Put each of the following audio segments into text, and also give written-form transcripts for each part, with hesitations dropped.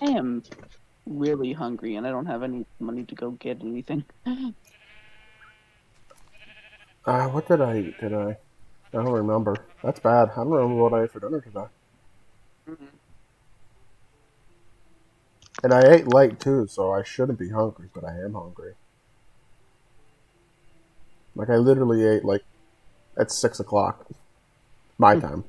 I am really hungry, and I don't have any money to go get anything. What did I eat today? I don't remember. That's bad. I don't remember what I ate for dinner today. And I ate late too, so I shouldn't be hungry, but I am hungry. Like I literally ate like at 6 o'clock my time.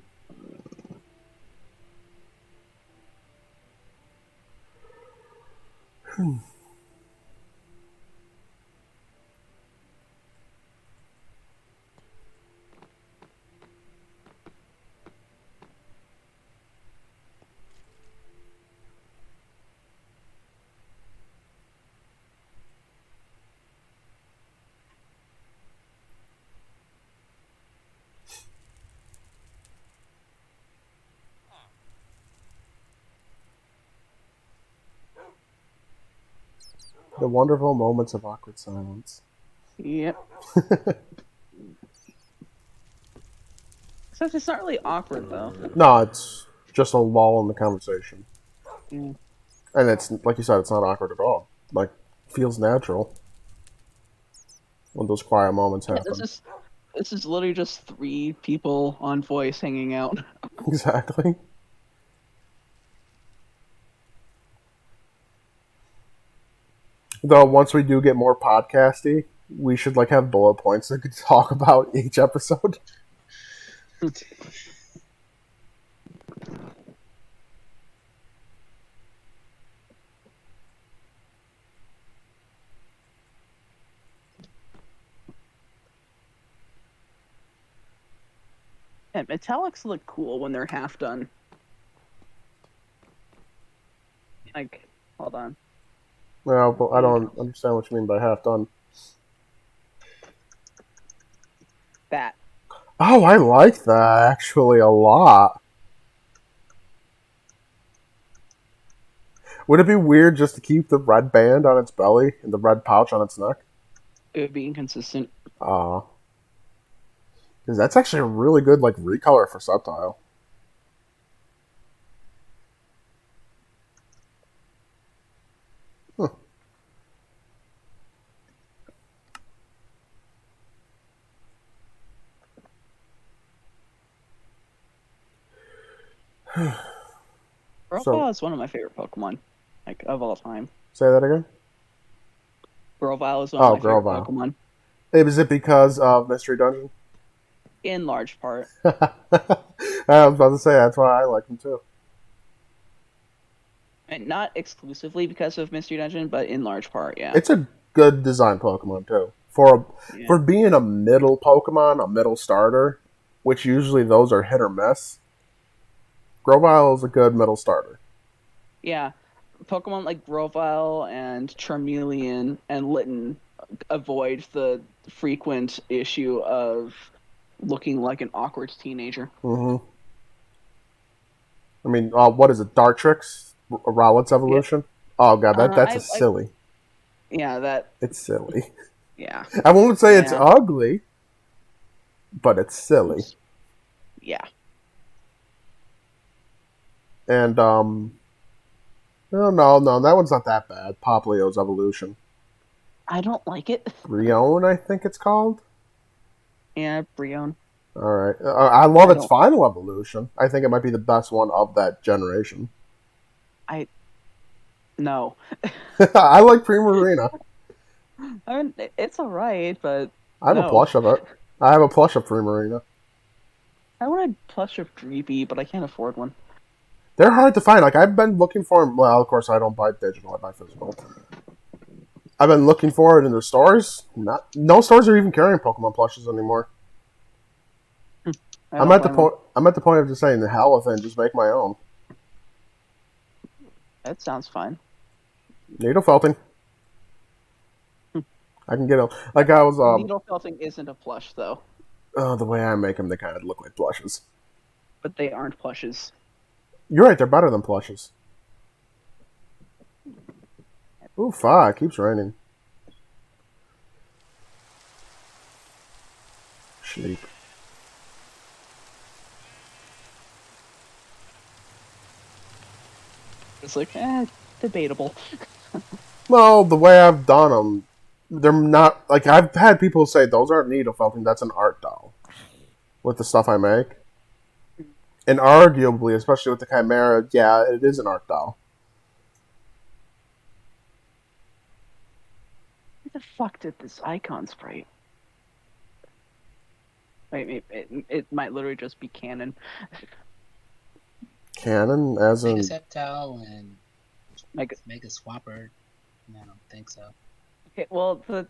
The wonderful moments of awkward silence. Yep. Except it's not really awkward, though. No, it's just a lull in the conversation. Mm. And it's, like you said, it's not awkward at all. Like, feels natural when those quiet moments Yeah, happen. this is literally just 3 people on voice hanging out. Exactly. Though, once we do get more podcasty, we should, like, have bullet points that could talk about each episode. And metallics look cool when they're half done. Like, hold on. No, but I don't understand what you mean by half done. That. Oh, I like that actually a lot. Would it be weird just to keep the red band on its belly and the red pouch on its neck? It would be inconsistent. Because that's actually a really good like recolor for subtile. Huh. Grovyle is one of my favorite Pokemon, like, of all time. Say that again? Grovyle is one of my favorite Pokemon. Is it because of Mystery Dungeon? In large part. I was about to say, that's why I like him too. And not exclusively because of Mystery Dungeon, but in large part, yeah. It's a good design Pokemon too. For being a middle Pokemon, a middle starter, which usually those are hit or miss, Grovyle is a good middle starter. Yeah. Pokemon like Grovyle and Charmeleon and Litten avoid the frequent issue of looking like an awkward teenager. Mm-hmm. I mean, what is it? Dartrix? Rowlet's evolution? Yeah. Oh god, that's silly. It's silly. Yeah. I won't say it's ugly, but it's silly. Yeah. And no, that one's not that bad. Poplio's evolution. I don't like it. Brionne, I think it's called. Yeah, Brionne. All right, I love its final evolution. I think it might be the best one of that generation. No. I like Primarina. I mean, it's alright, but I have a plush of it. I have a plush of Primarina. I want a plush of Dreepy, but I can't afford one. They're hard to find. Like, I've been looking for them. Well, of course, I don't buy digital. I buy physical. I've been looking for it in the stores. No stores are even carrying Pokemon plushes anymore. I'm at the point of just saying, the hell with it and just make my own. That sounds fine. Needle felting. I can get a like I was. Needle felting isn't a plush though. The way I make them, they kind of look like plushes. But they aren't plushes. You're right. They're better than plushes. Ooh, fuck! It keeps raining. Sheep. It's like, Debatable. Well, the way I've done them, they're not like I've had people say those aren't needle felting. That's an art doll with the stuff I make, and arguably, especially with the Chimera, yeah, it is an art doll. Who the fuck did this icon sprite? Wait, it might literally just be canon. Canon, as Mega in Septile and Mega Swapper. No, I don't think so. Okay, well the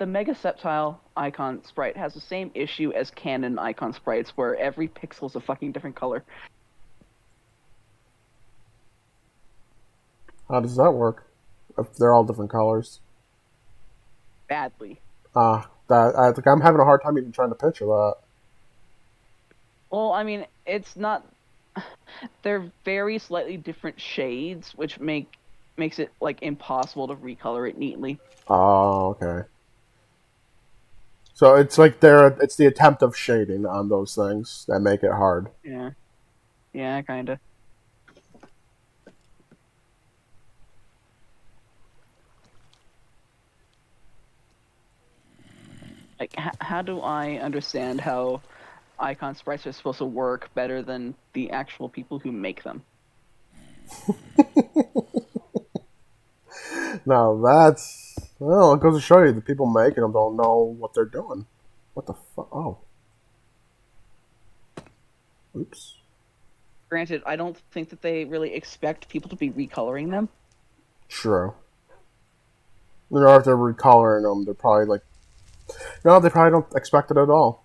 Mega Septile icon sprite has the same issue as canon icon sprites, where every pixel is a fucking different color. how does that work? If they're all different colors. Badly. I'm having a hard time even trying to picture that. Well, I mean, it's not. They're very slightly different shades, which makes it like impossible to recolor it neatly. Oh, okay. So it's like it's the attempt of shading on those things that make it hard. Yeah, kind of. Like, how do I understand how icon sprites are supposed to work better than the actual people who make them? Now that's, well, it goes to show you the people making them don't know what they're doing. What the fuck? Oh. Oops. Granted, I don't think that they really expect people to be recoloring them. True. You know, if they're recoloring them, they're probably like, no, they probably don't expect it at all.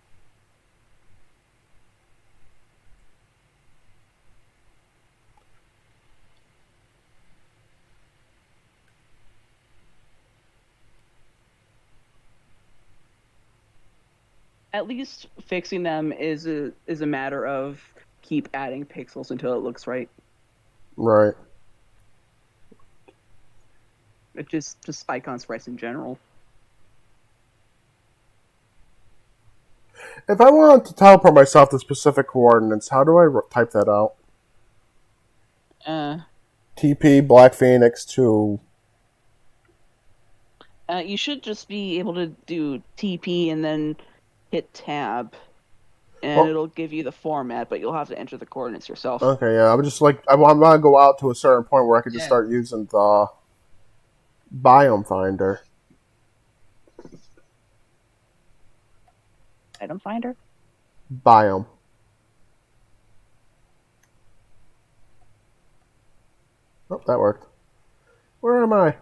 At least fixing them is a matter of keep adding pixels until it looks right. Right. It's just icon sprites in general. If I wanted to teleport myself to specific coordinates, how do I type that out? TP Black Phoenix to. You should just be able to do TP and then hit tab, and it'll give you the format, but you'll have to enter the coordinates yourself. Okay, yeah, I'm just like I want to go out to a certain point where I could just start using the biome finder. Item finder? Biome. Oh, that worked. Where am I?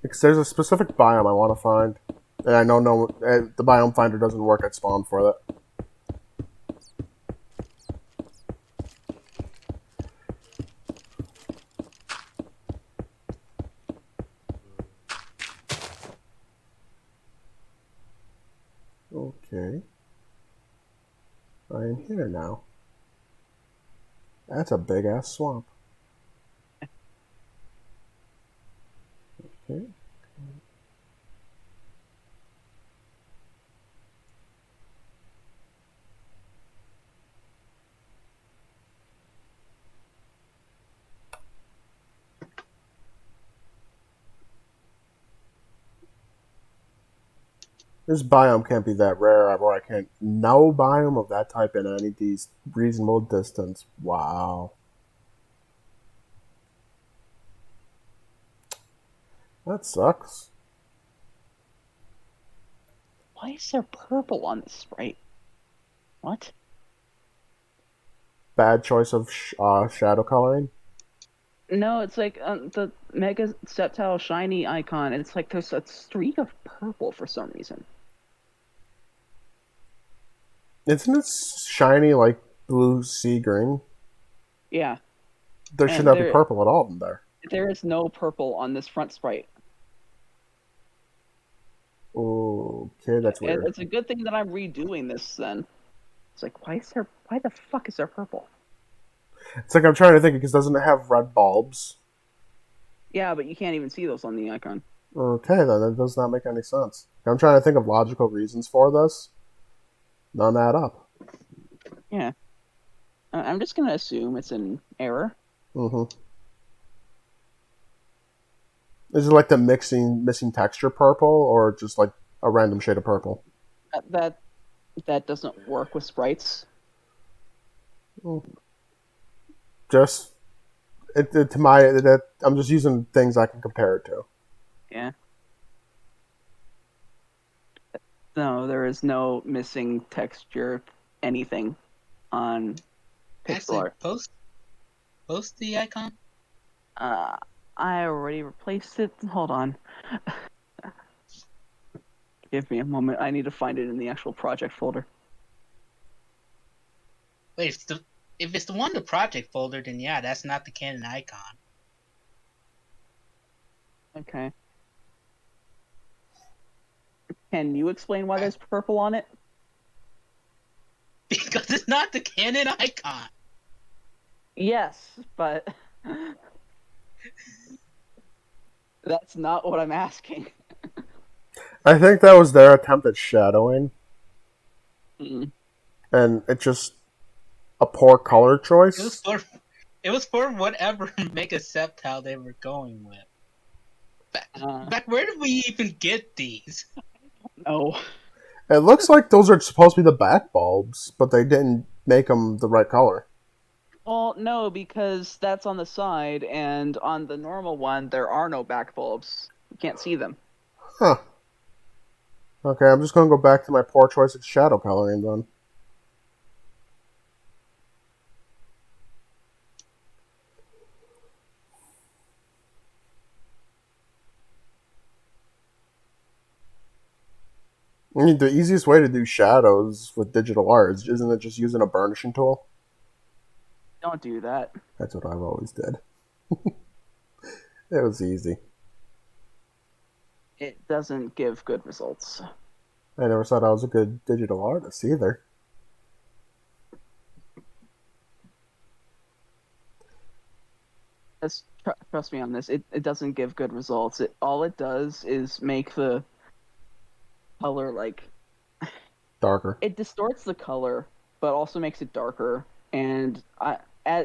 Because there's a specific biome I want to find. And I know the biome finder doesn't work at spawn for that. Okay. I am here now. That's a big ass swamp. Okay. This biome can't be that rare, or I can't. No biome of that type in any of these reasonable distance. Wow. That sucks. Why is there purple on this sprite? What? Bad choice of shadow coloring? No, it's like the Mega Septile shiny icon. It's like there's a streak of purple for some reason. Isn't it shiny like blue sea green? Yeah. There should not be purple at all in there. There is no purple on this front sprite. Okay, that's weird. It's a good thing that I'm redoing this then. It's like, why the fuck is there purple? It's like I'm trying to think, because doesn't it have red bulbs? Yeah, but you can't even see those on the icon. Okay, then that does not make any sense. I'm trying to think of logical reasons for this. None add up. Yeah. I'm just gonna assume it's an error. Mm-hmm. Is it like the missing texture purple, or just like a random shade of purple? That that doesn't work with sprites. Just to my that I'm just using things I can compare it to. Yeah. No, there is no missing texture, anything on pixel Actually, art. post the icon. Uh, I already replaced it. Hold on. Give me a moment. I need to find it in the actual project folder. Wait, if it's the one in the project folder, then yeah, that's not the Canon icon. Okay. Can you explain why Okay. there's purple on it? Because it's not the Canon icon. Yes, but that's not what I'm asking. I think that was their attempt at shadowing, Mm. and it's just a poor color It was choice. for it was for whatever Mega Septile they were going with. Back where did we even get these? No. It looks like those are supposed to be the back bulbs, but they didn't make them the right color. Well, no, because that's on the side, and on the normal one, there are no back bulbs. You can't see them. Huh. Okay, I'm just gonna go back to my poor choice of shadow coloring then. I mean, the easiest way to do shadows with digital art isn't it just using a burnishing tool? Don't do that. That's what I've always did. It was easy. It doesn't give good results. I never thought I was a good digital artist either. Trust me on this. It doesn't give good results. All it does is make the color like Darker. it distorts the color, but also makes it darker. And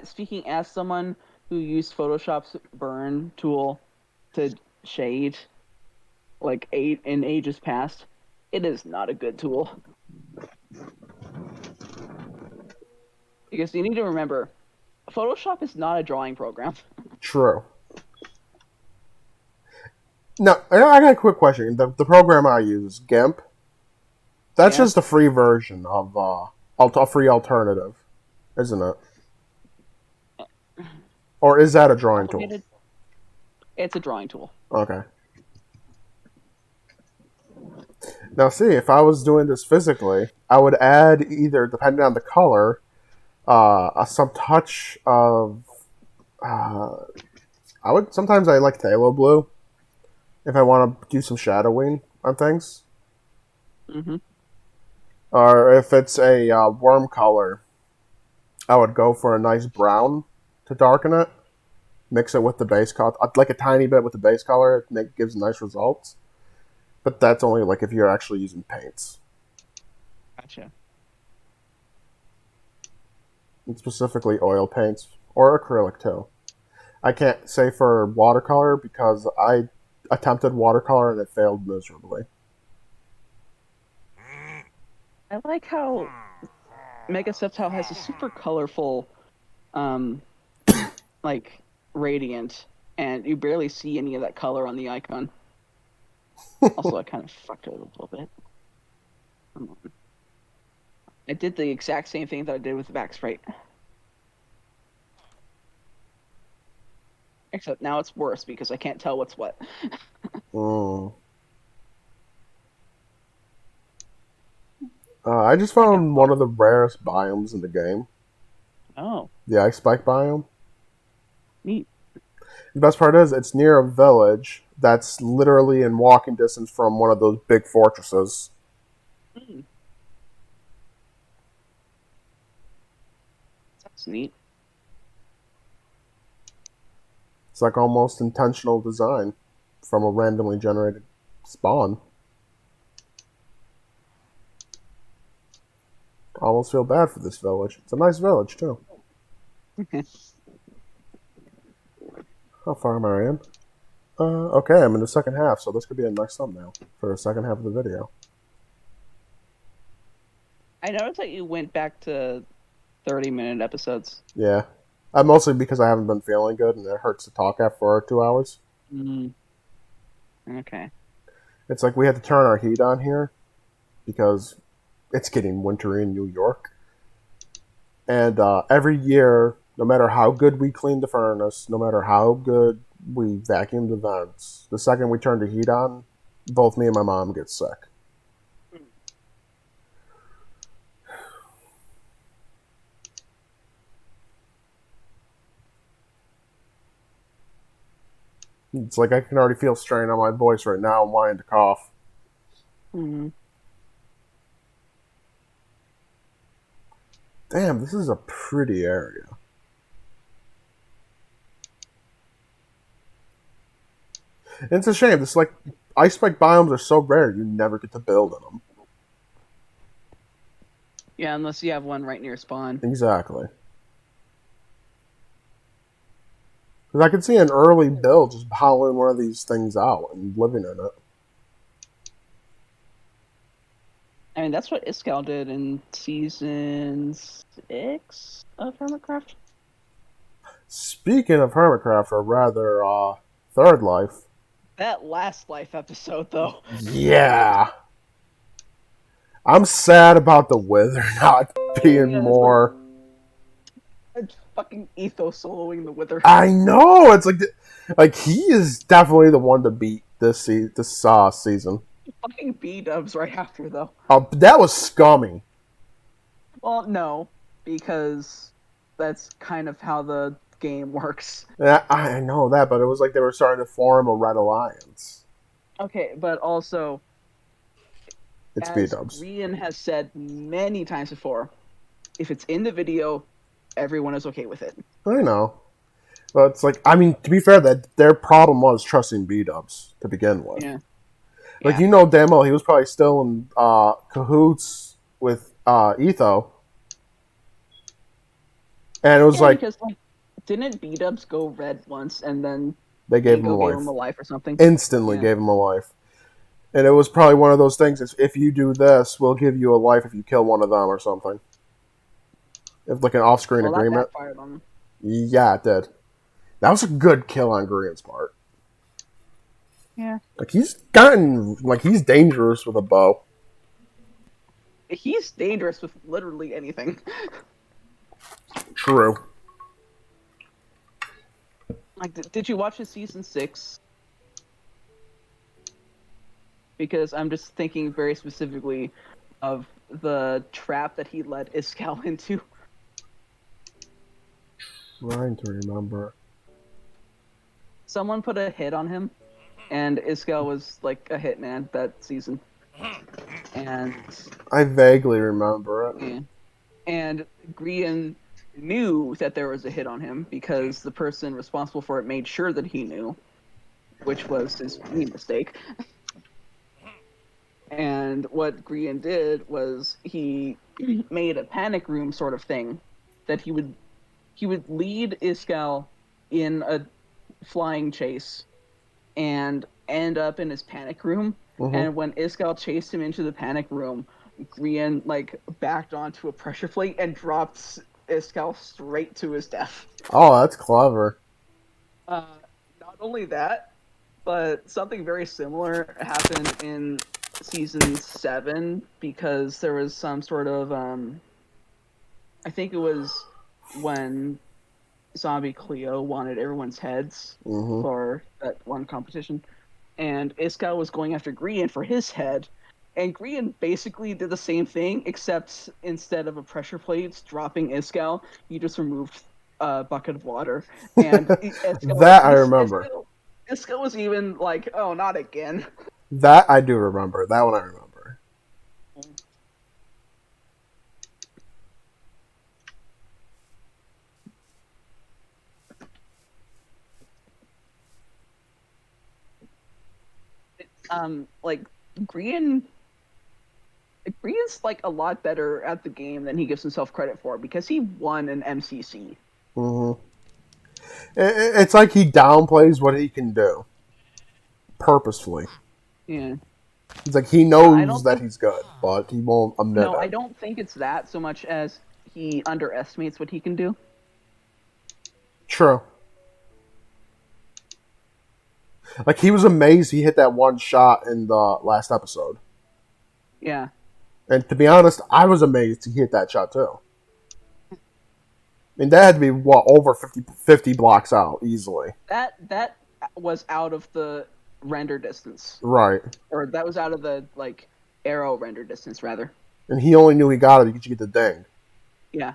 speaking as someone who used Photoshop's burn tool to shade like in ages past, it is not a good tool. Because you need to remember, Photoshop is not a drawing program. True. Now, I got a quick question. The program I use, GIMP, that's Yeah. just a free version of a free alternative, isn't it? Or is that a drawing tool? It's a drawing tool. Okay. Now, see, if I was doing this physically, I would add either, depending on the color, some touch of. Sometimes I like phthalo blue if I want to do some shadowing on things. Mm-hmm. Or if it's a worm color, I would go for a nice brown to darken it. Mix it with the base color, like a tiny bit with the base color. It gives nice results. But that's only like if you're actually using paints. Gotcha. And specifically oil paints or acrylic too. I can't say for watercolor because I attempted watercolor and it failed miserably. I like how Mega Septile has a super colorful, um, like gradient, and you barely see any of that color on the icon. Also, I kind of fucked it a little bit. I did the exact same thing that I did with the back sprite. Except now it's worse because I can't tell what's what. I just found one of the rarest biomes in the game. Oh. The ice spike biome. Neat. The best part is it's near a village that's literally in walking distance from one of those big fortresses. That's neat. It's like almost intentional design from a randomly generated spawn. I almost feel bad for this village. It's a nice village, too. How far am I in? Okay, I'm in the second half, so this could be a nice thumbnail for the second half of the video. I noticed that you went back to 30-minute episodes. Yeah. Mostly because I haven't been feeling good and it hurts to talk after 2 hours. Okay. It's like we had to turn our heat on here because it's getting wintry in New York. And every year, no matter how good we clean the furnace, no matter how good we vacuum the vents, the second we turn the heat on, both me and my mom get sick. It's like I can already feel strain on my voice right now. I'm wanting to cough. Mm-hmm. Damn, this is a pretty area. And it's a shame. It's like ice spike biomes are so rare, you never get to build in them. Yeah, unless you have one right near spawn. Exactly. Because I could see an early build just hollowing one of these things out and living in it. I mean, that's what Iskall did in season 6 of Hermitcraft. Speaking of Hermitcraft, or rather, Third Life. That last life episode, though. Yeah. I'm sad about the Wither not being more. It's fucking ethos soloing the Wither. I know. It's like he is definitely the one to beat this season. Fucking B-dubs right after, though. That was scummy. Well, no, because that's kind of how the game works. Yeah, I know that, but it was like they were starting to form a Red Alliance. Okay, but also, It's as B-dubs. Rian has said many times before, if it's in the video, everyone is okay with it. I know. But it's like, I mean, to be fair, that their problem was trusting B-dubs to begin with. Yeah. Like, you know damn well he was probably still in cahoots with Etho. And it was because, like, didn't B-dubs go red once and then they gave him a life. Gave him a life or something? Instantly gave him a life. And it was probably one of those things, if you do this, we'll give you a life if you kill one of them or something. If like an off-screen agreement. That backfired on him. Yeah, it did. That was a good kill on Grian's part. Yeah. Like he's dangerous with a bow. He's dangerous with literally anything. True. Like, did you watch his season 6? Because I'm just thinking very specifically of the trap that he led Iskall into. Trying to remember. Someone put a hit on him, and Iskall was like a hitman that season. And I vaguely remember it. Yeah. And Grian knew that there was a hit on him because the person responsible for it made sure that he knew, which was his main mistake. And what Grian did was he made a panic room sort of thing that he would lead Iskall in a flying chase and end up in his panic room. Mm-hmm. And when Iskall chased him into the panic room, Grian like backed onto a pressure plate and dropped Iskall straight to his death. Oh, that's clever. Not only that, but something very similar happened in season 7 because there was some sort of I think it was when Zombie Cleo wanted everyone's heads for that one competition, and Iskall was going after Grian for his head, and Grian basically did the same thing, except instead of a pressure plate dropping Iskall, you just removed a bucket of water. And I remember. Iskall was even like, "Oh, not again." That I do remember. That one I remember. Like Grian's like a lot better at the game than he gives himself credit for because he won an MCC. Mm-hmm. It's like he downplays what he can do purposefully. Yeah. It's like he I knows don't that think. he's good, but he won't admit No, I it. don't think it's that so much as he underestimates what he can do. True. Like, he was amazed he hit that one shot in the last episode. Yeah. And to be honest, I was amazed he hit that shot too. I mean, that had to be, what, over 50 blocks out, easily. That was out of the render distance. Right. Or that was out of the, like, arrow render distance, rather. And he only knew he got it because you get the ding. Yeah.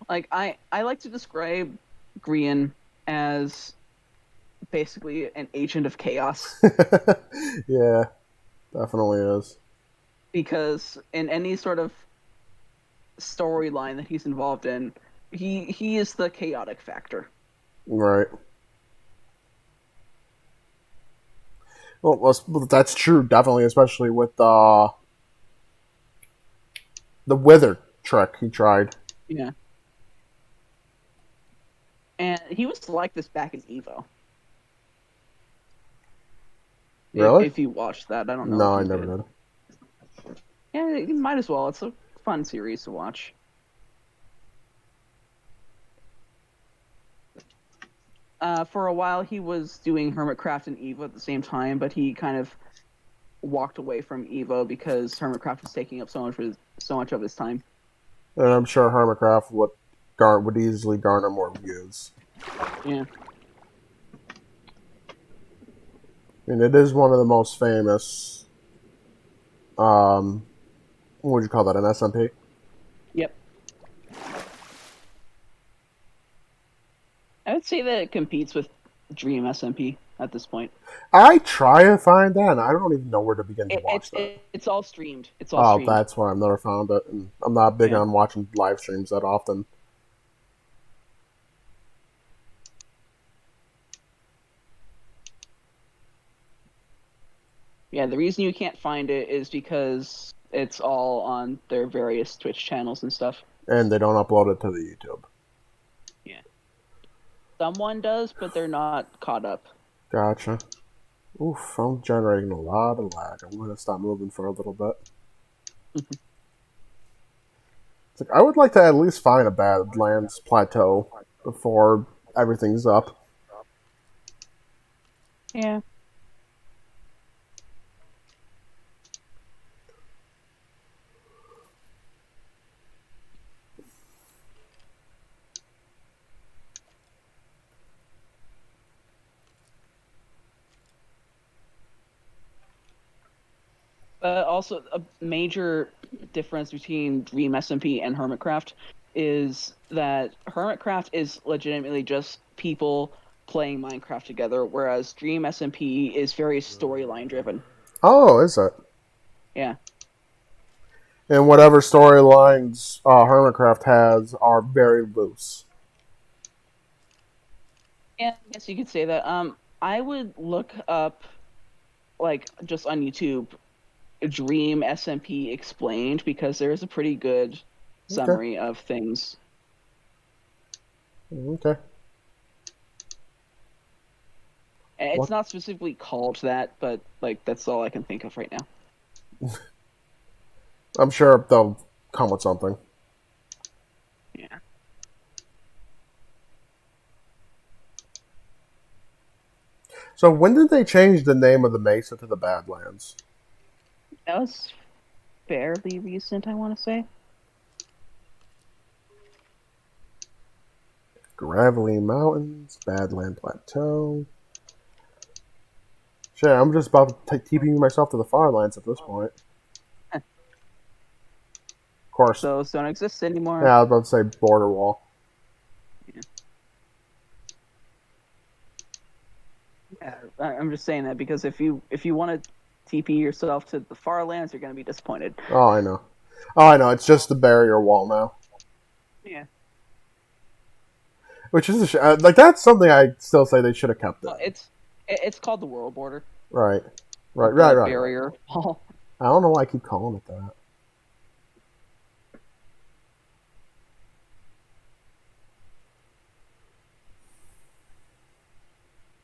Like, I like to describe Grian as basically an agent of chaos. Yeah, definitely is. Because in any sort of storyline that he's involved in, he is the chaotic factor. Right. Well, that's true, definitely, especially with the wither trick he tried. Yeah. And he was like this back in Evo. Really? If you watched that, I don't know No, if I you never did. did. Yeah, you might as well. It's a fun series to watch. For a while, he was doing Hermitcraft and Evo at the same time, but he kind of walked away from Evo because Hermitcraft was taking up so much of his time. And I'm sure Hermitcraft would easily garner more views. Yeah. And it is one of the most famous. What would you call that? An SMP? Yep. I would say that it competes with Dream SMP at this point. I try to find that, and I don't even know where to begin to watch that. It's all streamed. It's all streamed. That's why I've never found it. And I'm not big on watching live streams that often. Yeah, the reason you can't find it is because it's all on their various Twitch channels and stuff. And they don't upload it to the YouTube. Yeah. Someone does, but they're not caught up. Gotcha. Oof, I'm generating a lot of lag. I'm going to stop moving for a little bit. It's like, I would like to at least find a Badlands plateau before everything's up. Yeah. Also, a major difference between Dream SMP and Hermitcraft is that Hermitcraft is legitimately just people playing Minecraft together, whereas Dream SMP is very storyline driven. Oh, is it? Yeah. And whatever storylines Hermitcraft has are very loose. Yeah, I guess you could say that. I would look up, like, just on YouTube, Dream SMP Explained, because there is a pretty good summary of things. Okay. And it's not specifically called that, but, like, that's all I can think of right now. I'm sure they'll come with something. Yeah. So when did they change the name of the mesa to the Badlands? That was fairly recent, I want to say. Gravelly Mountains, Badland Plateau. Shit, I'm just about to TP myself to the Farlands at this point. Of course. Those don't exist anymore. Yeah, I was about to say border wall. Yeah, I'm just saying that because if you want to TP yourself to the Farlands, you're going to be disappointed. Oh, I know. It's just the barrier wall now. Yeah. Which is like, that's something I still say they should have kept. Well, it's called the World Border. Right. Barrier wall. I don't know why I keep calling it that.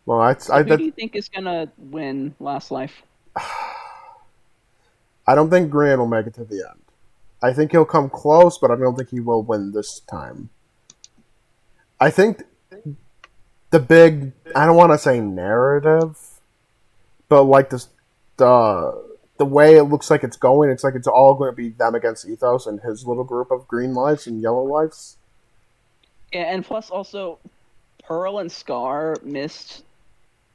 Well, Who do you think is gonna win Last Life? I don't think Grant will make it to the end. I think he'll come close, but I don't think he will win this time. I think the big, I don't want to say narrative, but like this, the way it looks like it's going, it's like it's all going to be them against Ethos and his little group of green lives and yellow lives. Yeah, and plus also, Pearl and Scar missed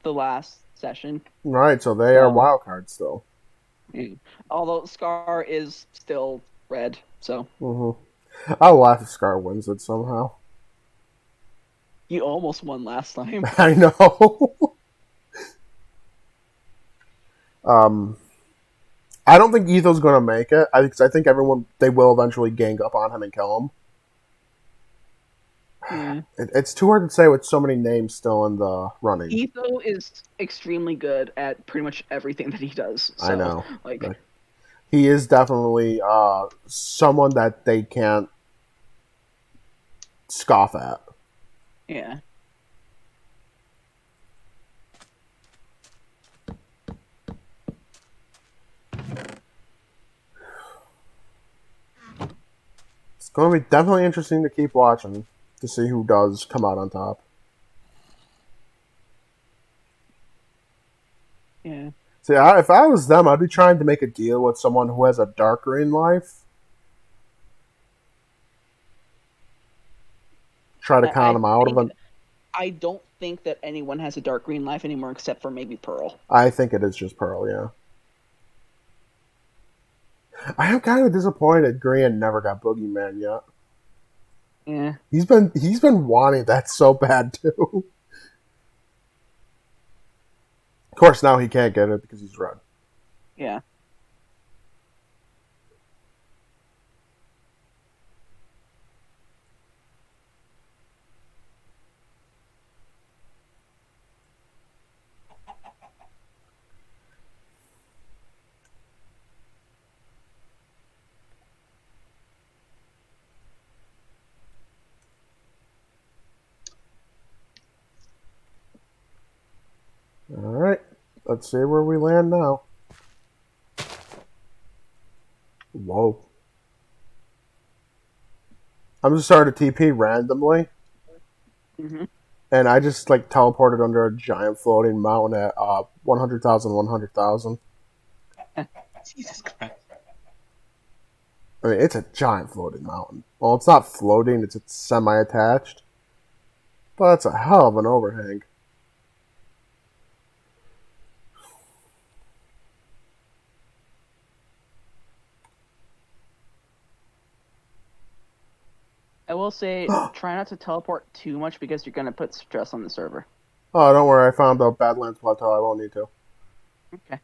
the last session. Right, so they are wild cards still. Although Scar is still red, so. I'll laugh if Scar wins it somehow. You almost won last time. I know. I don't think Etho's going to make it. I think they will eventually gang up on him and kill him. Yeah. It's too hard to say with so many names still in the running. Etho is extremely good at pretty much everything that he does. So, I know. Like, he is definitely someone that they can't scoff at. Yeah. It's going to be definitely interesting to keep watching to see who does come out on top. Yeah. See, if I was them, I'd be trying to make a deal with someone who has a dark green life. Try to con them out of it. I don't think that anyone has a dark green life anymore except for maybe Pearl. I think it is just Pearl, yeah. I am kind of disappointed Grant never got Boogeyman yet. Yeah. He's been wanting that so bad too. Of course, now he can't get it because he's red. Yeah. Alright, let's see where we land now. Whoa. I'm just starting to TP randomly. And I just teleported under a giant floating mountain at 100,000, 100,000. Jesus Christ. I mean, it's a giant floating mountain. Well, it's not floating, it's semi-attached. But that's a hell of an overhang. I will say, try not to teleport too much because you're going to put stress on the server. Oh, don't worry. I found the Badlands Plateau. I won't need to. Okay.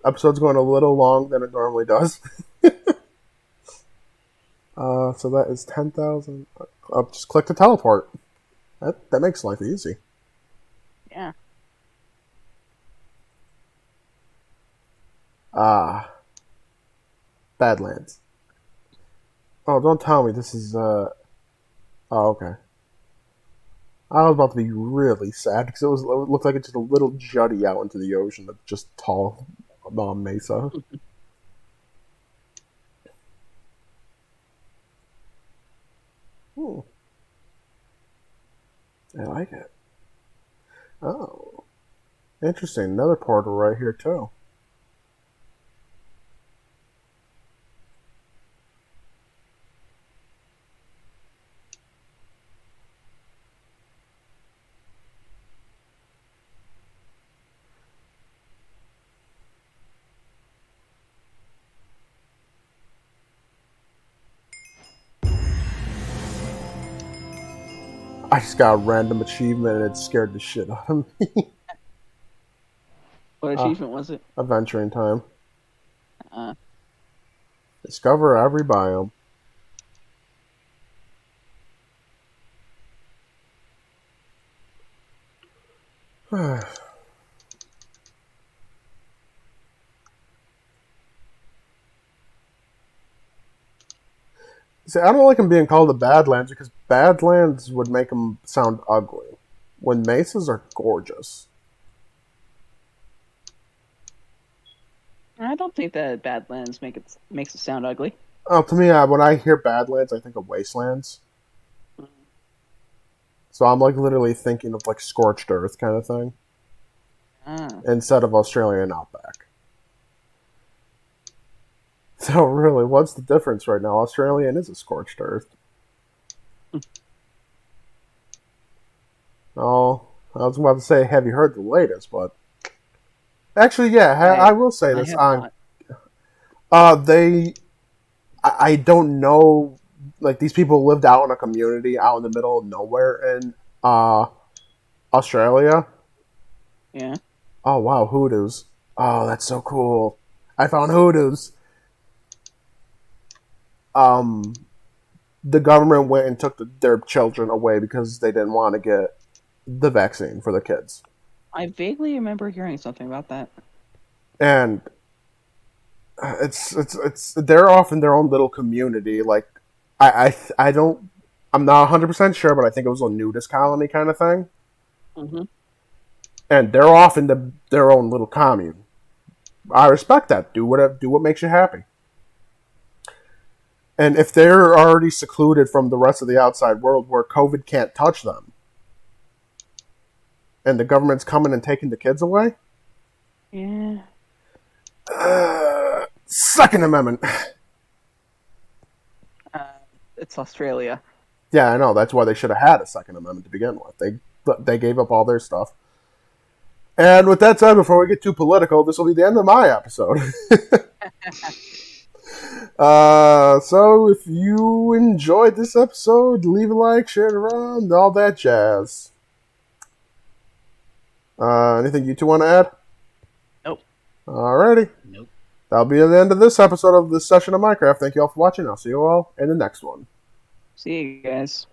Episode's going a little long than it normally does. So that is 10,000. Just click to teleport. That makes life easy. Yeah. Badlands. Oh, don't tell me this is, Oh, okay. I was about to be really sad because it looked like it's just a little jutty out into the ocean that's just tall mesa. Ooh. I like it. Oh. Interesting. Another portal right here, too. I just got a random achievement and it scared the shit out of me. What achievement was it? Adventuring time. Discover every biome. See, I don't like him being called the Badlands because Badlands would make him sound ugly. when mesas are gorgeous. I don't think that Badlands makes it sound ugly. Oh, to me, when I hear Badlands, I think of Wastelands. So I'm like literally thinking of like scorched earth kind of thing. Instead of Australian outback. So really, what's the difference right now? Australian is a scorched earth. Oh, I was about to say, have you heard the latest? But actually, yeah, I will say this on. I don't know. Like these people lived out in a community out in the middle of nowhere in Australia. Yeah. Oh wow, hoodoos! Oh, that's so cool. I found hoodoos. The government went and took their children away because they didn't want to get the vaccine for the kids. I vaguely remember hearing something about that. And it's they're off in their own little community. Like I'm not 100% sure, but I think it was a nudist colony kind of thing. Mm-hmm. And they're off in their own little commune. I respect that. Do what makes you happy. And if they're already secluded from the rest of the outside world where COVID can't touch them, and the government's coming and taking the kids away? Yeah. Second Amendment. It's Australia. Yeah, I know. That's why they should have had a Second Amendment to begin with. They gave up all their stuff. And with that said, before we get too political, this will be the end of my episode. So if you enjoyed this episode, leave a like, share it around, all that jazz. Anything you two want to add? Nope. Alrighty. Nope. That'll be the end of this episode of this session of Minecraft. Thank you all for watching. I'll see you all in the next one. See you guys.